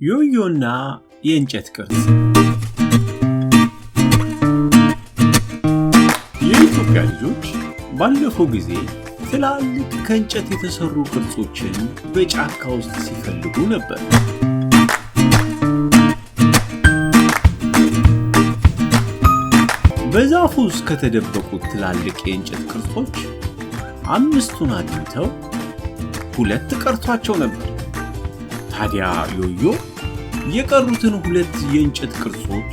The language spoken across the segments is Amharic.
ዮዮና የእንጨት ቅርጽ። የኢትዮጵያ ልጆች ባለፈው ጊዜ ትላልቅ ከእንጨት የተሰሩ ቅርጾችን በጫካ ውስጥ ሲፈልጉ ነበር። በዛፉ ውስጥ ከተደበቁት ትላልቅ የእንጨት ቅርጾች 5ቱን አግኝተው 2 ቀርቷቸው ነበር። ታዲያ ዮዮ የቀሩትን 2 የእንጨት ቅርጾች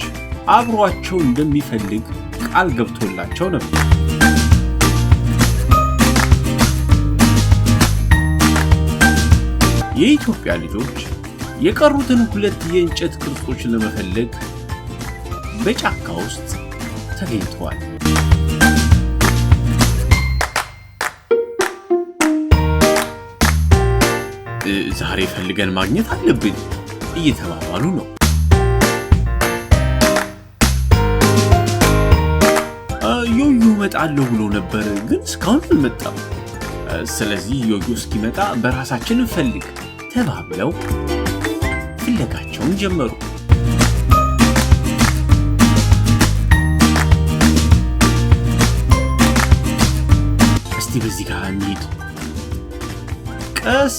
አብሯቸው እንደሚፈልግ ቃል ገብቶላቸው ነበር። የኢትዮጵያ ልጆች የቀሩትን 2 የእንጨት ቅርጾች ለመፈለግ በጫካ ውስጥ ተገኝተዋል። ዛሬ ፈልገን ማግኘት አለብን እየተባባሉ ነው። ዮዮ እመጣለሁ ብሎ ነበር፣ ግን እስካሁን አልመጣም። ስለዚህ ዮዮ እስኪመጣ በራሳችን እንፈልግ ተባብለው ፍለጋቸውን ጀመሩ። እስቲ በዚህ ጋር እንሂድ፣ ቀስ።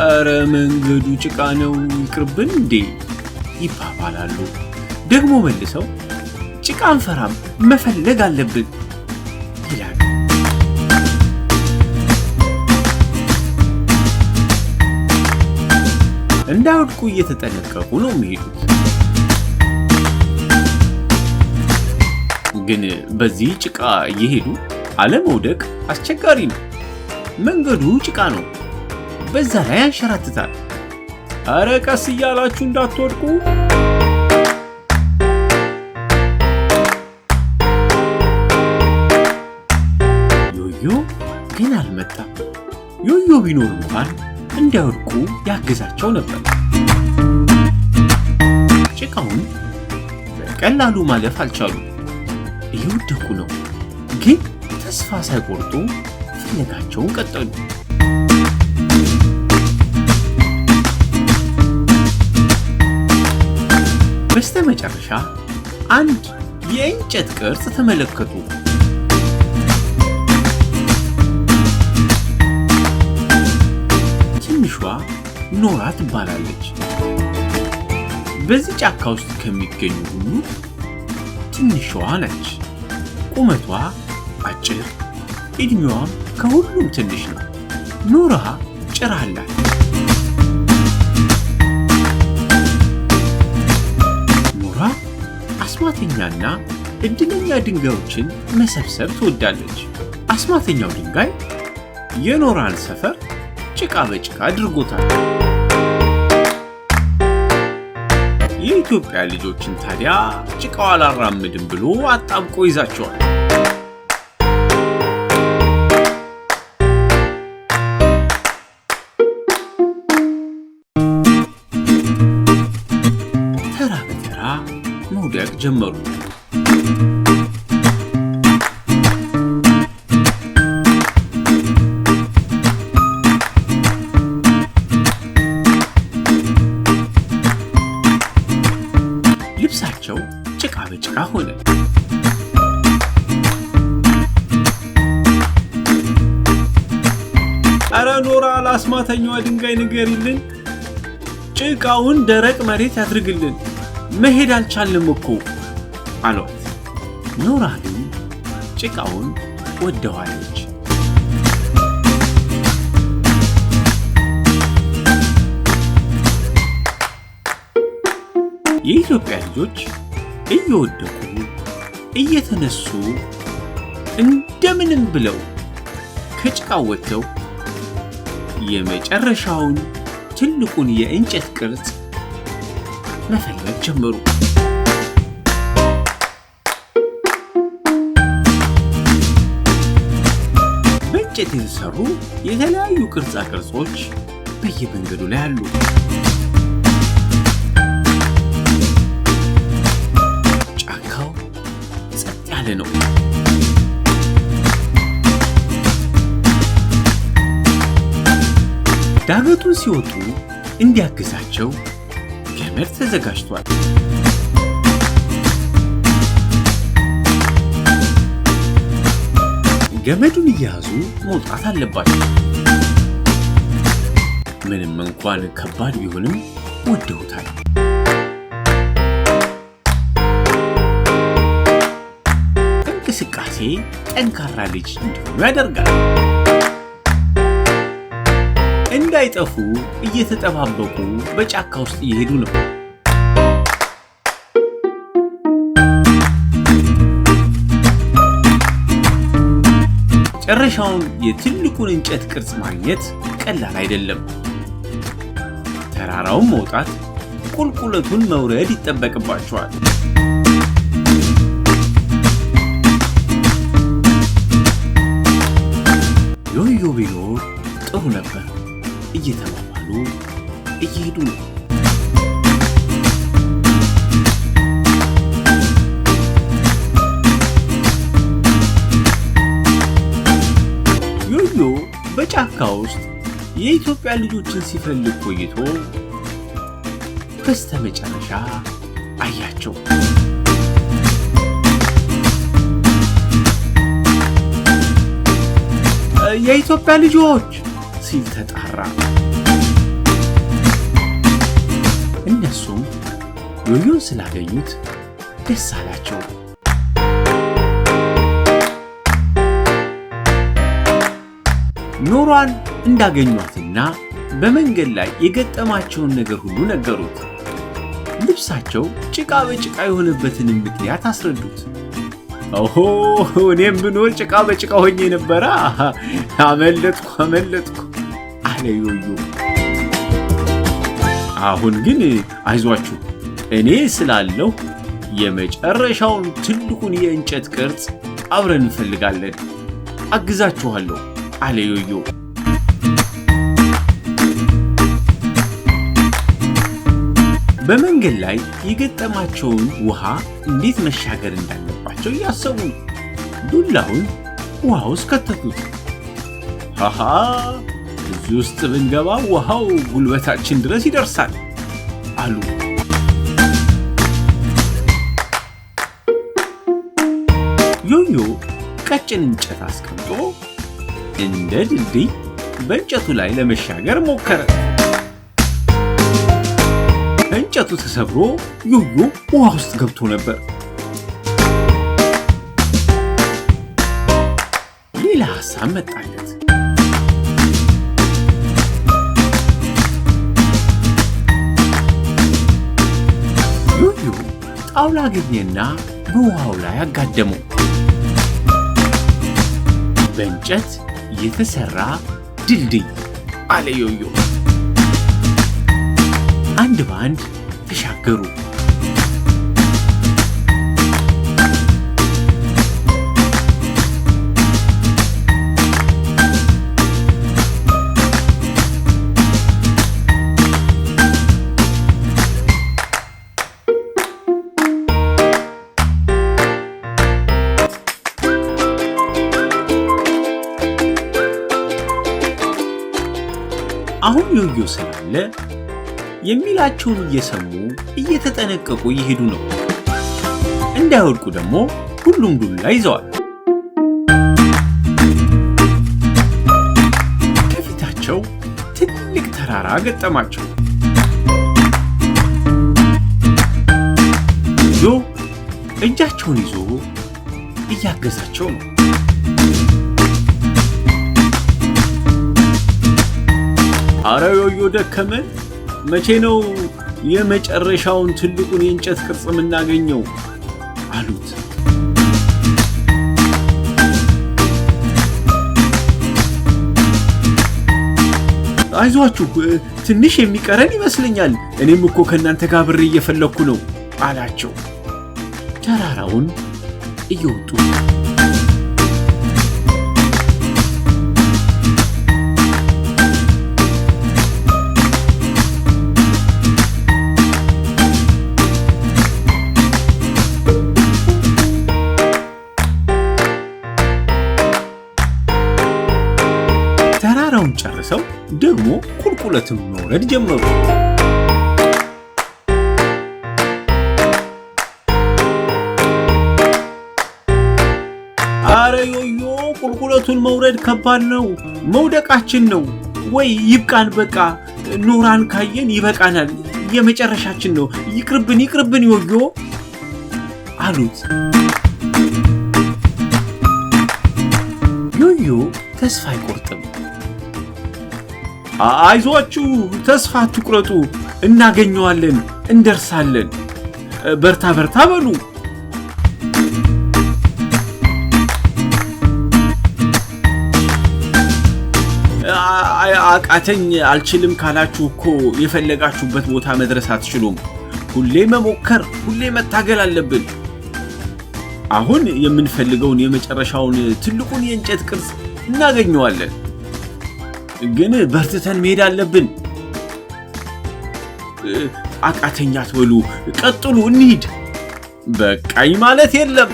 ኧረ መንገዱ ጭቃ ነው፣ ይቅርብን እንዴ ይባባላሉ። ደግሞ መልሰው ጭቃ አንፈራም፣ መፈለግ አለብን ይላሉ። እንዳይወድቁ እየተጠነቀቁ ነው የሚሄዱት። ግን በዚህ ጭቃ እየሄዱ አለመውደቅ አስቸጋሪ ነው። መንገዱ ጭቃ ነው፣ በዛ ላይ ያንሸራትታል። ኧረ ቀስ እያላችሁ እንዳትወድቁ። ዮዮ ግን አልመጣም። ዮዮ ቢኖር እንኳን እንዳይወድቁ ያግዛቸው ነበር። ጭቃውን በቀላሉ ማለፍ አልቻሉም። እየወደቁ ነው፣ ግን ተስፋ ሳይቆርጡ ፍለጋቸውን ቀጠሉ። በስተመጨረሻ አንድ የእንጨት ቅርጽ ተመለከቱ። ትንሿ ኖራ ትባላለች። በዚህ ጫካ ውስጥ ከሚገኙ ሁሉ ትንሿ ነች። ቁመቷ አጭር፣ እድሜዋም ከሁሉም ትንሽ ነው። ኖራ ጭራ አላት። ኖራ አስማተኛና እድለኛ ድንጋዮችን መሰብሰብ ትወዳለች። አስማተኛው ድንጋይ የኖራን ሰፈር ጭቃ በጭቃ አድርጎታል። የኢትዮጵያ ልጆችን ታዲያ ጭቃው አላራምድም ብሎ አጣብቆ ይዛቸዋል። ተራ በተራ መውደቅ ጀመሩ። ልብሳቸው ጭቃ በጭቃ ሆነ። ኧረ ኖራ ለአስማተኛዋ ድንጋይ ንገሪልን፣ ጭቃውን ደረቅ መሬት ያድርግልን፣ መሄድ አልቻልንም እኮ አሏት። ኖራ ግን ጭቃውን ወደዋለች። የኢትዮጵያ ልጆች እየወደቁ እየተነሱ እንደምንም ብለው ከጭቃው ወጥተው የመጨረሻውን ትልቁን የእንጨት ቅርጽ መፈለግ ጀመሩ። በእንጨት የተሰሩ የተለያዩ ቅርጻ ቅርጾች በየመንገዱ ላይ አሉ። ነው። ዳገቱን ሲወጡ እንዲያግዛቸው ገመድ ተዘጋጅቷል። ገመዱን እየያዙ መውጣት አለባቸው። ምንም እንኳን ከባድ ቢሆንም ወደውታል። እንቅስቃሴ ጠንካራ ልጅ እንዲሆኑ ያደርጋል። እንዳይጠፉ እየተጠባበቁ በጫካ ውስጥ እየሄዱ ነው። መጨረሻውን የትልቁን እንጨት ቅርጽ ማግኘት ቀላል አይደለም። ተራራውን መውጣት፣ ቁልቁለቱን መውረድ ይጠበቅባቸዋል። ዮዮ ቢኖር ጥሩ ነበር እየተባባሉ እየሄዱ ነው። ዮዮ በጫካ ውስጥ የኢትዮጵያ ልጆችን ሲፈልግ ቆይቶ በስተመጨረሻ አያቸው። የኢትዮጵያ ልጆች ሲል ተጣራ። እነሱም ዮዮን ስላገኙት ደስ አላቸው። ኖሯን እንዳገኟትና በመንገድ ላይ የገጠማቸውን ነገር ሁሉ ነገሩት። ልብሳቸው ጭቃ በጭቃ የሆነበትን ምክንያት አስረዱት። ኦሆ እኔም ብኖር ጭቃ በጭቃ ሆኜ ነበራ፣ አመለጥኩ አለ ዮዮ። አሁን ግን አይዟችሁ፣ እኔ ስላለሁ የመጨረሻውን ትልቁን የእንጨት ቅርጽ አብረን እንፈልጋለን፣ አግዛችኋለሁ አለ ዮዮ። በመንገድ ላይ የገጠማቸውን ውሃ እንዴት መሻገር እንዳለባቸው እያሰቡ ዱላውን ውሃ ውስጥ ከተቱት። ሃሃ እዚህ ውስጥ ብንገባ ውሃው ጉልበታችን ድረስ ይደርሳል አሉ። ዮዮ ቀጭን እንጨት አስቀምጦ እንደ ድልድይ በእንጨቱ ላይ ለመሻገር ሞከረ። እንጨቱ ተሰብሮ ዮዮ ውሃ ውስጥ ገብቶ ነበር። ሌላ ሐሳብ መጣለት። ዮዮ ጣውላ አገኘና በውሃው ላይ አጋደመው። በእንጨት የተሰራ ድልድይ አለ ዮዮ። አንድ ባንድ ተሻገሩ። አሁን ዮዮ ስላለ የሚላቸውን እየሰሙ እየተጠነቀቁ እየሄዱ ነው። እንዳይወድቁ ደግሞ ሁሉም ዱላ ይዘዋል። ከፊታቸው ትልቅ ተራራ ገጠማቸው። ዮዮ እጃቸውን ይዞ እያገዛቸው ነው። አረ ዮዮ ደከመን፣ መቼ ነው የመጨረሻውን ትልቁን የእንጨት ቅርጽ የምናገኘው አሉት። አይዟችሁ ትንሽ የሚቀረን ይመስለኛል፣ እኔም እኮ ከእናንተ ጋር ብሬ እየፈለኩ ነው አላቸው። ተራራውን እየወጡ ተራራውን ጨርሰው ደግሞ ቁልቁለቱን መውረድ ጀመሩ። አረ ዮዮ ቁልቁለቱን መውረድ ከባድ ነው፣ መውደቃችን ነው። ወይ ይብቃን፣ በቃ ኖራን ካየን ይበቃናል፣ የመጨረሻችን ነው፣ ይቅርብን ዮዮ አሉት። ዮዮ ተስፋ አይቆርጥም። አይዟችሁ፣ ተስፋ አትቁረጡ፣ እናገኘዋለን፣ እንደርሳለን፣ በርታ በሉ። አቃተኝ አልችልም ካላችሁ እኮ የፈለጋችሁበት ቦታ መድረስ አትችሉም። ሁሌ መሞከር፣ ሁሌ መታገል አለብን። አሁን የምንፈልገውን የመጨረሻውን ትልቁን የእንጨት ቅርጽ እናገኘዋለን፣ ግን በርትተን መሄድ አለብን። አቃተኝ አትበሉ፣ ቀጥሉ፣ እንሂድ። በቃኝ ማለት የለም።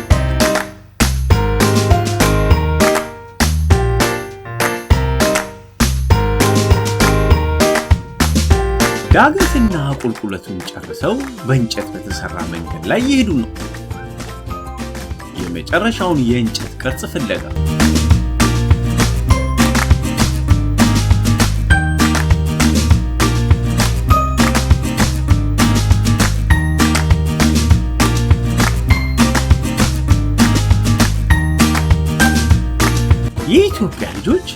ዳገትና ቁልቁለቱን ጨርሰው በእንጨት በተሰራ መንገድ ላይ ይሄዱ ነው፣ የመጨረሻውን የእንጨት ቅርጽ ፍለጋ። የኢትዮጵያ ልጆች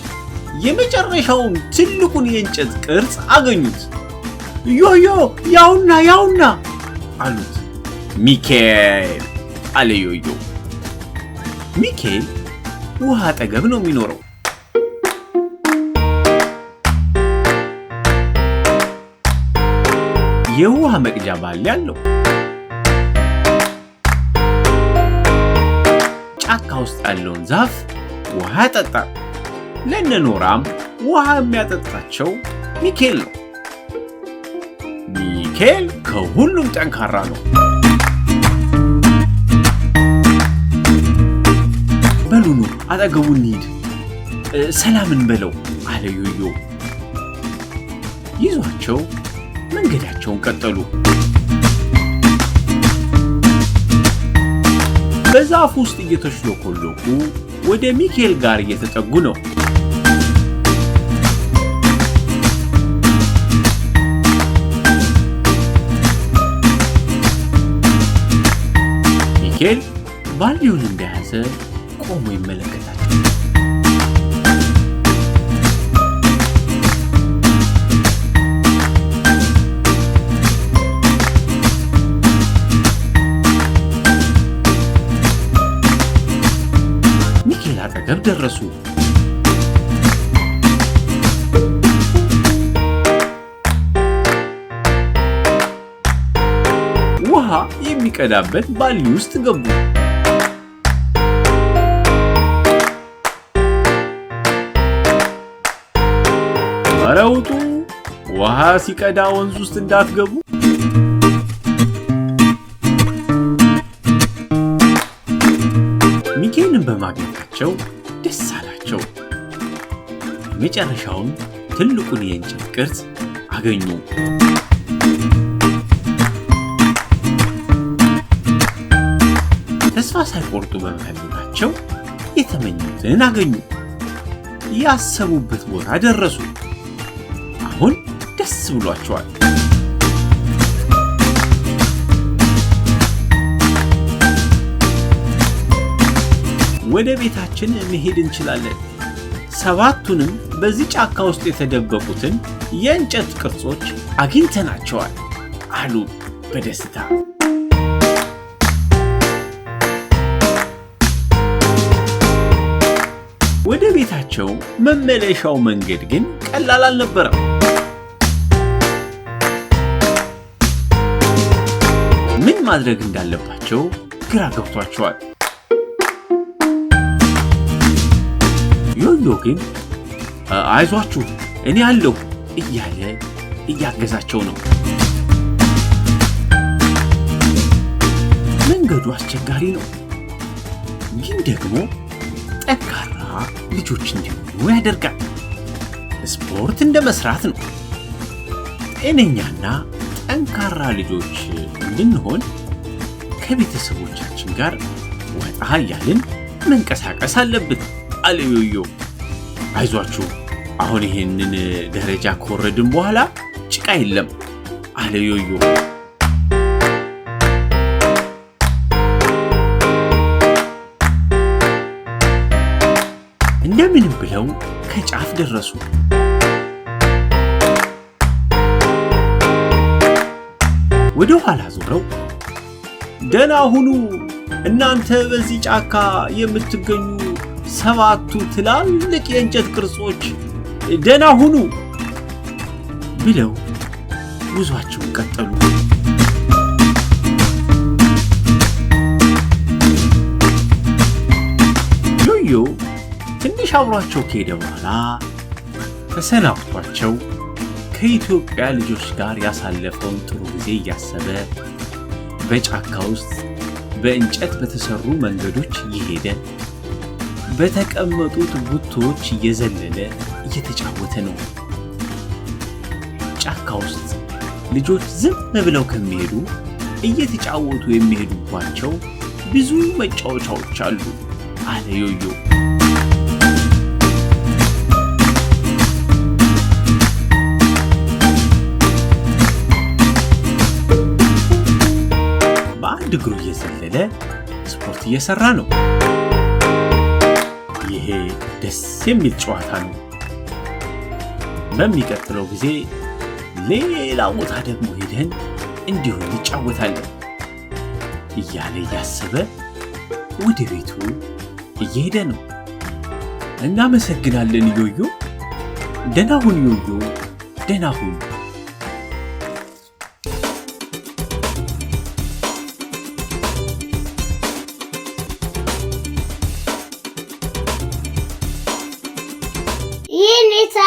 የመጨረሻውን ትልቁን የእንጨት ቅርጽ አገኙት። ዮዮ ያውና አሉት። ሚካኤል አለ ዮዮ። ሚካኤል ውሃ አጠገብ ነው የሚኖረው። የውሃ መቅጃ ባለ ያለው። ጫካ ውስጥ ያለውን ዛፍ ውሃ ያጠጣል። ለነኖራም ውሃ የሚያጠጣቸው ሚካኤል ነው። ሚካኤል ከሁሉም ጠንካራ ነው። በሉኑ አጠገቡ እንሂድ፣ ሰላምን በለው አለ ዮዮ። ይዟቸው መንገዳቸውን ቀጠሉ። በዛፍ ውስጥ እየተሽሎኮሎኩ ወደ ሚካኤል ጋር እየተጠጉ ነው። ሚካኤል ባልዲውን እንደያዘ ቆሞ ይመለከታል። ሚካኤል አጠገብ ደረሱ። ውሃ የሚቀዳበት ባሊ ውስጥ ገቡ። ኧረ ውጡ! ውሃ ሲቀዳ ወንዝ ውስጥ እንዳትገቡ። ሚካኤልን በማግኘታቸው ደስ አላቸው። መጨረሻውን ትልቁን የእንጨት ቅርጽ አገኙ። ተስፋ ሳይቆርጡ በመፈለጋቸው የተመኙትን አገኙ። ያሰቡበት ቦታ ደረሱ። አሁን ደስ ብሏቸዋል። ወደ ቤታችን መሄድ እንችላለን። ሰባቱንም በዚህ ጫካ ውስጥ የተደበቁትን የእንጨት ቅርጾች አግኝተናቸዋል አሉ በደስታ። ወደ ቤታቸው መመለሻው መንገድ ግን ቀላል አልነበረም። ምን ማድረግ እንዳለባቸው ግራ ገብቷቸዋል። ዮዮ ግን አይዟችሁ እኔ አለሁ እያለ እያገዛቸው ነው። መንገዱ አስቸጋሪ ነው፣ ግን ደግሞ ጠንካራ ልጆች እንዲሆኑ ያደርጋል። ስፖርት እንደመስራት ነው። ጤነኛና ጠንካራ ልጆች እንድንሆን ከቤተሰቦቻችን ጋር ወጣ እያልን መንቀሳቀስ አለብን አለ ዮዮ። አይዟችሁ አሁን ይሄንን ደረጃ ከወረድን በኋላ ጭቃ የለም አለ ዮዮ። እንደምንም ብለው ከጫፍ ደረሱ። ወደ ኋላ ዞረው ደህና ሁኑ እናንተ በዚህ ጫካ የምትገኙ 7ቱ ትላልቅ የእንጨት ቅርጾች ደህና ሁኑ ብለው ጉዟቸውን ቀጠሉ። ዮዮ ትንሽ አብሯቸው ከሄደ በኋላ ተሰናብቷቸው ከኢትዮጵያ ልጆች ጋር ያሳለፈውን ጥሩ ጊዜ እያሰበ በጫካ ውስጥ በእንጨት በተሰሩ መንገዶች እየሄደ በተቀመጡት ጉቶዎች እየዘለለ እየተጫወተ ነው። ጫካ ውስጥ ልጆች ዝም ብለው ከሚሄዱ እየተጫወቱ የሚሄዱባቸው ብዙ መጫወቻዎች አሉ አለ ዮዮ። በአንድ እግሩ እየዘለለ ስፖርት እየሰራ ነው። ይሄ ደስ የሚል ጨዋታ ነው። በሚቀጥለው ጊዜ ሌላ ቦታ ደግሞ ሄደን እንዲሁ እንጫወታለን እያለ እያሰበ ወደ ቤቱ እየሄደ ነው። እናመሰግናለን ዮዮ። ደህና ሁን ዮዮ፣ ደህና ሁን። Yeneta